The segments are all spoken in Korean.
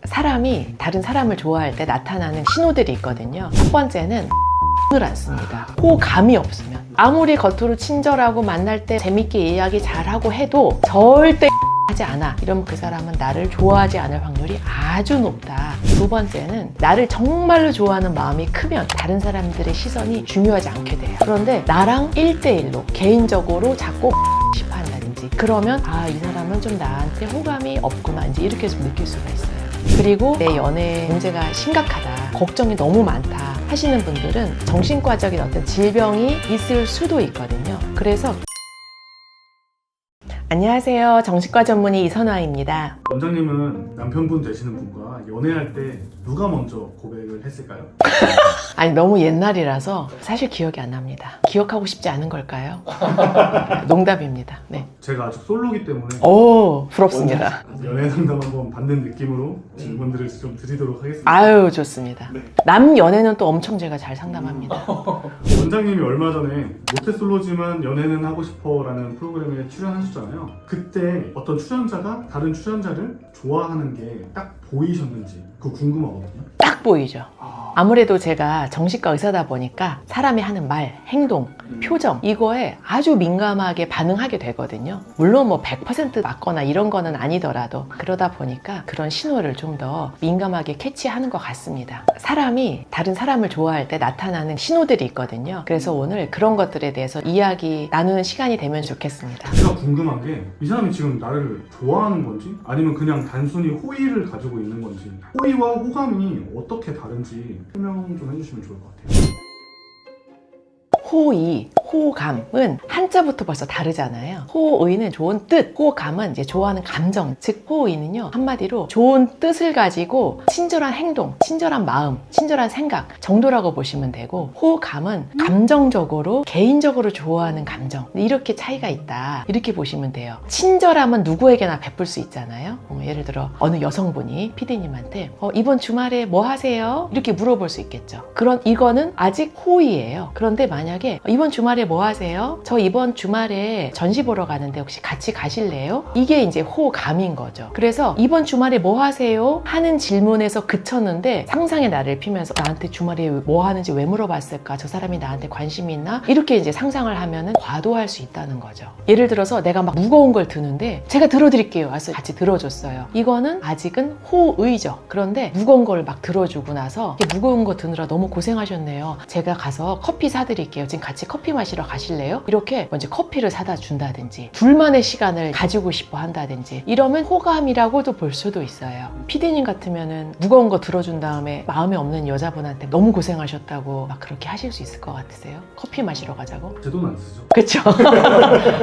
사람이 다른 사람을 좋아할 때 나타나는 신호들이 있거든요. 첫 번째는 을 안 씁니다. 호감이 없으면 아무리 겉으로 친절하고 만날 때 재밌게 이야기 잘하고 해도 절대 하지 않아. 이러면 그 사람은 나를 좋아하지 않을 확률이 아주 높다. 두 번째는 나를 정말로 좋아하는 마음이 크면 다른 사람들의 시선이 중요하지 않게 돼요. 그런데 나랑 1대1로 개인적으로 자꾸 싶어 한다든지 그러면 이 사람은 좀 나한테 호감이 없구나 이제 이렇게 좀 느낄 수가 있어요. 그리고 내 연애 문제가 심각하다, 걱정이 너무 많다 하시는 분들은 정신과적인 어떤 질병이 있을 수도 있거든요. 그래서 안녕하세요. 정신과 전문의 이선화입니다. 원장님은 남편분 되시는 분과 연애할 때 누가 먼저 고백을 했을까요? 아니 너무 옛날이라서 사실 기억이 안 납니다. 기억하고 싶지 않은 걸까요? 농담입니다. 네. 제가 아직 솔로기 때문에 오, 부럽습니다. 연애 상담 한번 받는 느낌으로 질문들을 좀 드리도록 하겠습니다. 아유, 좋습니다. 네. 남 연애는 또 엄청 제가 잘 상담합니다. 원장님이 얼마 전에 모태솔로지만 연애는 하고 싶어 라는 프로그램에 출연하셨잖아요. 그때 어떤 출연자가 다른 출연자를 좋아하는 게 딱 보이셨는지 그거 궁금하거든요. 딱 보이죠. 아무래도 제가 정신과 의사다 보니까 사람이 하는 말, 행동, 표정 이거에 아주 민감하게 반응하게 되거든요. 물론 뭐 100% 맞거나 이런 거는 아니더라도 그러다 보니까 그런 신호를 좀 더 민감하게 캐치하는 것 같습니다. 사람이 다른 사람을 좋아할 때 나타나는 신호들이 있거든요. 그래서 오늘 그런 것들에 대해서 이야기 나누는 시간이 되면 좋겠습니다. 제가 궁금한 게 이 사람이 지금 나를 좋아하는 건지 아니면 그냥 단순히 호의를 가지고 있는 건지 호의와 호감이 어떻게 다른지 설명 좀 해주시면 좋을 것 같아요. 호의, 호감은 한자부터 벌써 다르잖아요. 호의는 좋은 뜻, 호감은 이제 좋아하는 감정. 즉 호의는요 한마디로 좋은 뜻을 가지고 친절한 행동, 친절한 마음, 친절한 생각 정도라고 보시면 되고, 호감은 감정적으로 개인적으로 좋아하는 감정. 이렇게 차이가 있다 이렇게 보시면 돼요. 친절함은 누구에게나 베풀 수 있잖아요. 예를 들어 어느 여성분이 PD님한테 이번 주말에 뭐 하세요? 이렇게 물어볼 수 있겠죠. 이거는 아직 호의예요. 그런데 만약에 이번 주말에 뭐 하세요? 저 이번 주말에 전시 보러 가는데 혹시 같이 가실래요? 이게 이제 호감인 거죠. 그래서 이번 주말에 뭐 하세요? 하는 질문에서 그쳤는데 상상의 나를 피면서 나한테 주말에 뭐 하는지 왜 물어봤을까? 저 사람이 나한테 관심이 있나? 이렇게 이제 상상을 하면은 과도할 수 있다는 거죠. 예를 들어서 내가 막 무거운 걸 드는데 제가 들어드릴게요. 와서 같이 들어줬어요. 이거는 아직은 호의죠. 그런데 무거운 걸 막 들어주고 나서 무거운 거 드느라 너무 고생하셨네요. 제가 가서 커피 사드릴게요. 지금 같이 커피 마시러 가실래요? 이렇게 먼저 커피를 사다 준다든지 둘만의 시간을 가지고 싶어 한다든지 이러면 호감이라고도 볼 수도 있어요. PD님 같으면은 무거운 거 들어준 다음에 마음에 없는 여자분한테 너무 고생하셨다고 막 그렇게 하실 수 있을 것 같으세요? 커피 마시러 가자고? 제 돈 안 쓰죠? 그쵸?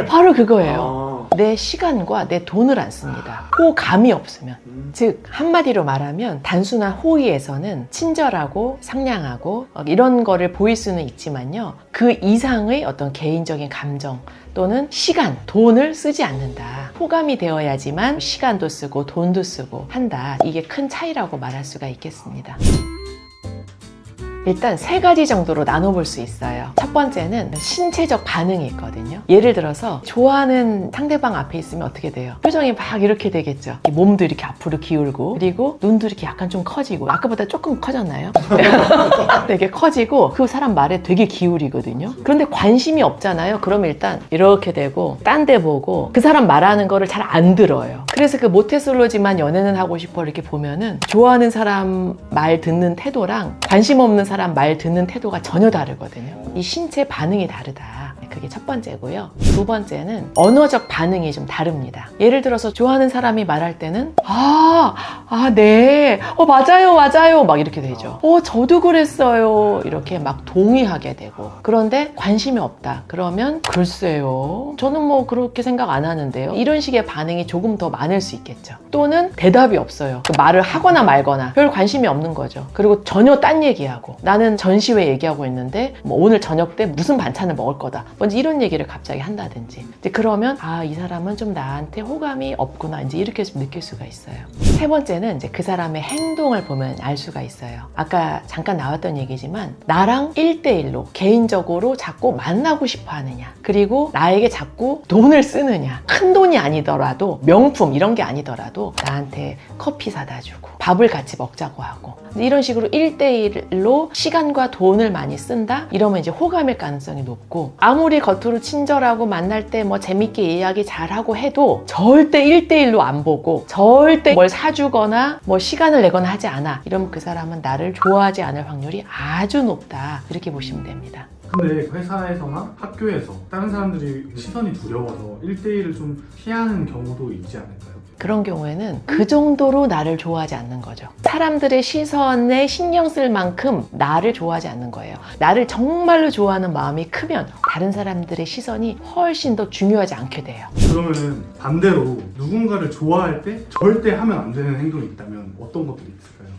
바로 그거예요. 내 시간과 내 돈을 안 씁니다. 호감이 없으면. 즉 한마디로 말하면 단순한 호의에서는 친절하고 상냥하고 이런 거를 보일 수는 있지만요, 그 이상의 어떤 개인적인 감정 또는 시간, 돈을 쓰지 않는다. 호감이 되어야지만 시간도 쓰고 돈도 쓰고 한다. 이게 큰 차이라고 말할 수가 있겠습니다. 일단 세 가지 정도로 나눠볼 수 있어요. 첫 번째는 신체적 반응이 있거든요. 예를 들어서 좋아하는 상대방 앞에 있으면 어떻게 돼요? 표정이 막 이렇게 되겠죠. 몸도 이렇게 앞으로 기울고, 그리고 눈도 이렇게 약간 좀 커지고, 아까보다 조금 커졌나요? 되게 커지고 그 사람 말에 되게 기울이거든요. 그런데 관심이 없잖아요. 그럼 일단 이렇게 되고 딴 데 보고 그 사람 말하는 거를 잘 안 들어요. 그래서 그 모태솔로지만 연애는 하고 싶어 이렇게 보면은 좋아하는 사람 말 듣는 태도랑 관심 없는 사람 말 듣는 태도가 전혀 다르거든요. 이 신체 반응이 다르다. 그게 첫 번째고요. 두 번째는 언어적 반응이 좀 다릅니다. 예를 들어서 좋아하는 사람이 말할 때는 네, 맞아요 막 이렇게 되죠. 저도 그랬어요 이렇게 막 동의하게 되고, 그런데 관심이 없다 그러면 글쎄요 저는 뭐 그렇게 생각 안 하는데요, 이런 식의 반응이 조금 더 많을 수 있겠죠. 또는 대답이 없어요. 그 말을 하거나 말거나 별 관심이 없는 거죠. 그리고 전혀 딴 얘기하고, 나는 전시회 얘기하고 있는데 뭐 오늘 저녁 때 무슨 반찬을 먹을 거다 먼저 이런 얘기를 갑자기 한다든지. 이제 그러면 아, 이 사람은 좀 나한테 호감이 없구나. 이제 이렇게 좀 느낄 수가 있어요. 세 번째는 이제 그 사람의 행동을 보면 알 수가 있어요. 아까 잠깐 나왔던 얘기지만 나랑 1대1로 개인적으로 자꾸 만나고 싶어 하느냐. 그리고 나에게 자꾸 돈을 쓰느냐. 큰 돈이 아니더라도 명품 이런 게 아니더라도 나한테 커피 사다 주고 밥을 같이 먹자고 하고 이런 식으로 1대1로 시간과 돈을 많이 쓴다? 이러면 이제 호감일 가능성이 높고 아무리 겉으로 친절하고 만날 때 뭐 재밌게 이야기 잘하고 해도 절대 1대1로 안 보고 절대 뭘 사주거나 뭐 시간을 내거나 하지 않아. 이러면 그 사람은 나를 좋아하지 않을 확률이 아주 높다. 이렇게 보시면 됩니다. 근데 회사에서나 학교에서 다른 사람들이 시선이 두려워서 1대1을 좀 피하는 경우도 있지 않을까요? 그런 경우에는 그 정도로 나를 좋아하지 않는 거죠. 사람들의 시선에 신경 쓸 만큼 나를 좋아하지 않는 거예요. 나를 정말로 좋아하는 마음이 크면 다른 사람들의 시선이 훨씬 더 중요하지 않게 돼요. 그러면은 반대로 누군가를 좋아할 때 절대 하면 안 되는 행동이 있다면 어떤 것들이 있을까요?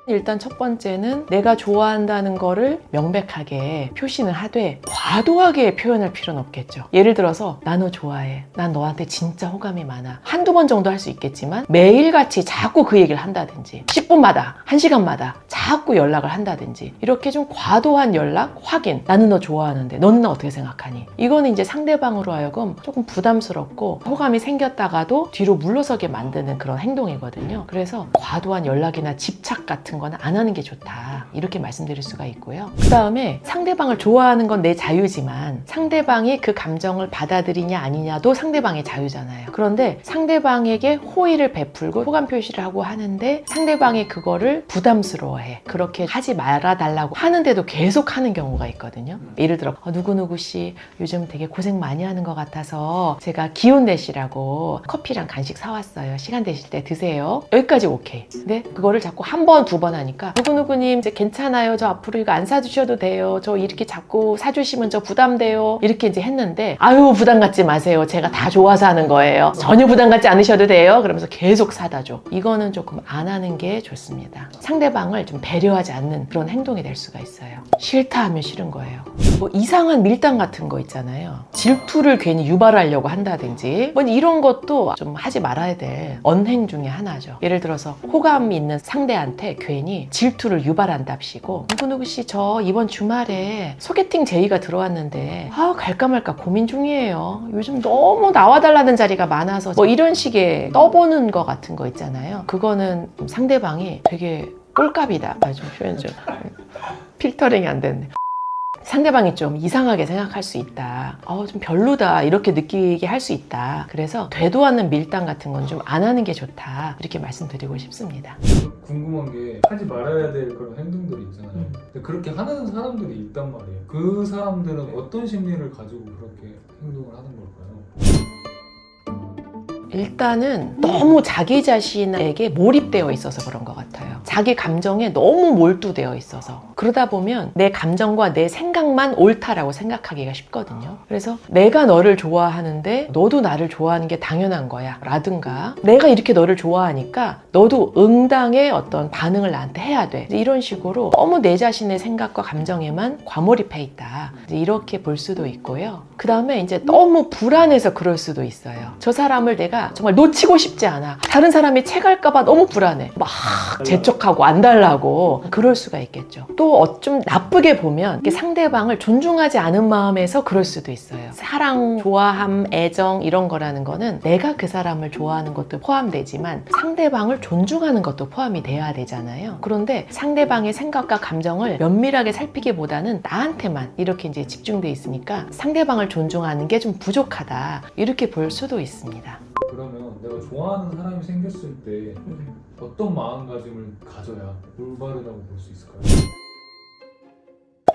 일단 첫 번째는 내가 좋아한다는 거를 명백하게 표시는 하되 과도하게 표현할 필요는 없겠죠. 예를 들어서 나 너 좋아해. 난 너한테 진짜 호감이 많아. 한두 번 정도 할 수 있겠지만 매일같이 자꾸 그 얘기를 한다든지 10분마다 1시간마다 자꾸 연락을 한다든지 이렇게 좀 과도한 연락, 확인. 나는 너 좋아하는데 너는 나 어떻게 생각하니? 이거는 이제 상대방으로 하여금 조금 부담스럽고 호감이 생겼다가도 뒤로 물러서게 만드는 그런 행동이거든요. 그래서 과도한 연락이나 집착 같은 거는 안 하는 게 좋다. 이렇게 말씀드릴 수가 있고요. 그 다음에 상대방을 좋아하는 건 내 자유지만 상대방이 그 감정을 받아들이냐 아니냐도 상대방의 자유잖아요. 그런데 상대방에게 호의를 베풀고 호감 표시를 하고 하는데 상대방이 그거를 부담스러워해. 그렇게 하지 말아달라고 하는데도 계속 하는 경우가 있거든요. 예를 들어 누구누구 씨 요즘 되게 고생 많이 하는 것 같아서 제가 기운 내시라고 커피랑 간식 사왔어요. 시간 되실 때 드세요. 여기까지 오케이. 근데 그거를 자꾸 한 번, 두 번 하니까 누구누구님 이제 괜찮아요. 저 앞으로 이거 안 사주셔도 돼요. 저 이렇게 자꾸 사주시면 저 부담돼요. 이렇게 이제 했는데 아유 부담 갖지 마세요. 제가 다 좋아서 하는 거예요. 전혀 부담 갖지 않으셔도 돼요. 그러면서 계속 사다 줘. 이거는 조금 안 하는 게 좋습니다. 상대방을 좀 배려하지 않는 그런 행동이 될 수가 있어요. 싫다 하면 싫은 거예요. 뭐 이상한 밀당 같은 거 있잖아요. 질투를 괜히 유발하려고 한다든지 뭐 이런 것도 좀 하지 말아야 될 언행 중에 하나죠. 예를 들어서 호감이 있는 상대한테 괜히 질투를 유발한답시고 누구누구 씨 저 이번 주말에 소개팅 제의가 들어왔는데 갈까 말까 고민 중이에요. 요즘 너무 나와달라는 자리가 많아서 뭐 이런 식의 떠보는 거 같은 거 있잖아요. 그거는 상대방이 되게 꼴값이다. 좀 표현 좀 필터링이 안 됐네. 상대방이 좀 이상하게 생각할 수 있다. 좀 별로다. 이렇게 느끼게 할 수 있다. 그래서 되도 않는 밀당 같은 건 좀 안 하는 게 좋다. 이렇게 말씀드리고 싶습니다. 궁금한 게 하지 말아야 될 그런 행동들이 있잖아요. 근데 그렇게 하는 사람들이 있단 말이에요. 그 사람들은 어떤 심리를 가지고 그렇게 행동을 하는 걸까요? 일단은 너무 자기 자신에게 몰입되어 있어서 그런 것 같아요. 자기 감정에 너무 몰두되어 있어서 그러다 보면 내 감정과 내 생각만 옳다라고 생각하기가 쉽거든요. 그래서 내가 너를 좋아하는데 너도 나를 좋아하는 게 당연한 거야 라든가 내가 이렇게 너를 좋아하니까 너도 응당의 어떤 반응을 나한테 해야 돼. 이런 식으로 너무 내 자신의 생각과 감정에만 과몰입해 있다. 이렇게 볼 수도 있고요. 그 다음에 이제 너무 불안해서 그럴 수도 있어요. 저 사람을 내가 정말 놓치고 싶지 않아. 다른 사람이 채갈까봐 너무 불안해. 막 재촉하고 안달나고 그럴 수가 있겠죠. 또 좀 나쁘게 보면 상대방을 존중하지 않은 마음에서 그럴 수도 있어요. 사랑, 좋아함, 애정 이런 거라는 거는 내가 그 사람을 좋아하는 것도 포함되지만 상대방을 존중하는 것도 포함이 돼야 되잖아요. 그런데 상대방의 생각과 감정을 면밀하게 살피기보다는 나한테만 이렇게 이제 집중돼 있으니까 상대방을 존중하는 게 좀 부족하다. 이렇게 볼 수도 있습니다. 그러면 내가 좋아하는 사람이 생겼을 때 어떤 마음가짐을 가져야 올바르다고 볼 수 있을까요?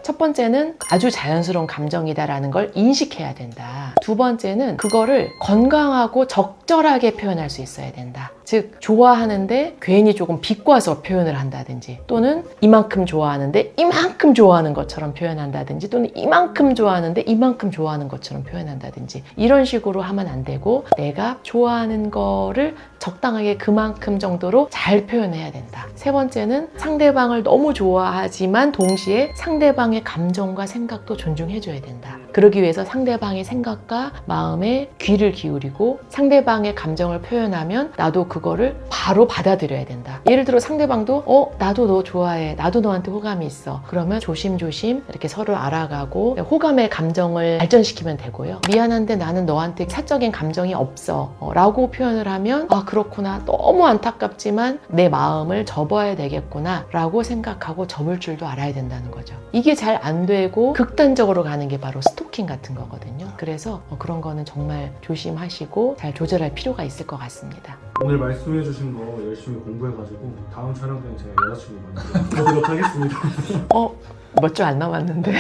첫 번째는 아주 자연스러운 감정이다라는 걸 인식해야 된다. 두 번째는 그거를 건강하고 적절하게 표현할 수 있어야 된다. 즉 좋아하는데 괜히 조금 비꼬아서 표현을 한다든지 또는 이만큼 좋아하는데 이만큼 좋아하는 것처럼 표현한다든지 또는 이만큼 좋아하는데 이만큼 좋아하는 것처럼 표현한다든지 이런 식으로 하면 안 되고 내가 좋아하는 거를 적당하게 그만큼 정도로 잘 표현해야 된다. 세 번째는 상대방을 너무 좋아하지만 동시에 상대방의 상대방의 감정과 생각도 존중해줘야 된다. 그러기 위해서 상대방의 생각과 마음에 귀를 기울이고 상대방의 감정을 표현하면 나도 그거를 바로 받아들여야 된다. 예를 들어 상대방도 나도 너 좋아해. 나도 너한테 호감이 있어. 그러면 조심조심 이렇게 서로 알아가고 호감의 감정을 발전시키면 되고요. 미안한데 나는 너한테 사적인 감정이 없어 라고 표현을 하면 아 그렇구나. 너무 안타깝지만 내 마음을 접어야 되겠구나 라고 생각하고 접을 줄도 알아야 된다는 거죠. 이게 잘 안 되고 극단적으로 가는 게 바로 스토킹 같은 거거든요. 그래서 그런 거는 정말 조심하시고 잘 조절할 필요가 있을 것 같습니다. 오늘 말씀해주신 거 열심히 공부해가지고 다음 촬영 때는 제가 여자친구 만나보도록 하겠습니다. 몇 주 안 남았는데.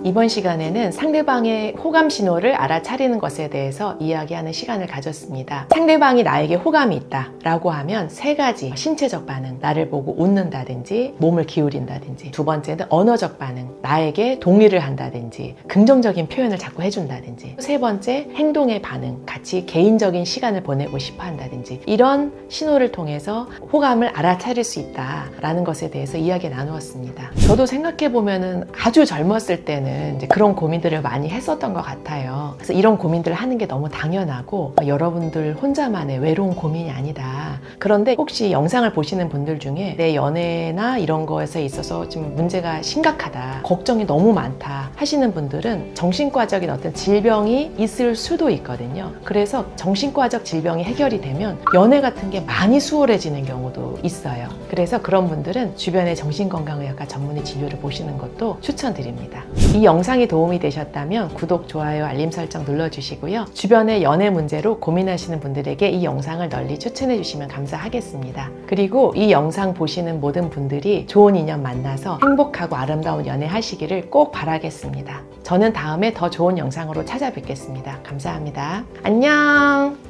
이번 시간에는 상대방의 호감 신호를 알아차리는 것에 대해서 이야기하는 시간을 가졌습니다. 상대방이 나에게 호감이 있다 라고 하면 세 가지 신체적 반응, 나를 보고 웃는다든지 몸을 기울인다든지, 두 번째는 언어적 반응, 나에게 동의를 한다든지 긍정적인 표현을 자꾸 해준다든지, 세 번째 행동의 반응, 같이 개인적인 시간을 보내고 싶어 한다든지, 이런 신호를 통해서 호감을 알아차릴 수 있다라는 것에 대해서 이야기 나누었습니다. 저도 생각해보면 아주 젊었을 때는 이제 그런 고민들을 많이 했었던 것 같아요. 그래서 이런 고민들을 하는 게 너무 당연하고 여러분들 혼자만의 외로운 고민이 아니다. 그런데 혹시 영상을 보시는 분들 중에 내 연애나 이런 거에서 있어서 지금 문제가 심각하다, 걱정이 너무 많다 하시는 분들은 정신과적인 어떤 질병이 있을 수도 있거든요. 그래서 정신과적 질병이 해결이 되면 연애 같은 게 많이 수월해지는 경우도 있어요. 그래서 그런 분들은 주변의 정신건강의학과 전문의 진료를 보시는 것도 추천드립니다. 이 영상이 도움이 되셨다면 구독, 좋아요, 알림 설정 눌러주시고요. 주변의 연애 문제로 고민하시는 분들에게 이 영상을 널리 추천해 주시면 감사하겠습니다. 그리고 이 영상 보시는 모든 분들이 좋은 인연 만나서 행복하고 아름다운 연애 하시기를 꼭 바라겠습니다. 저는 다음에 더 좋은 영상으로 찾아뵙겠습니다. 감사합니다. 안녕!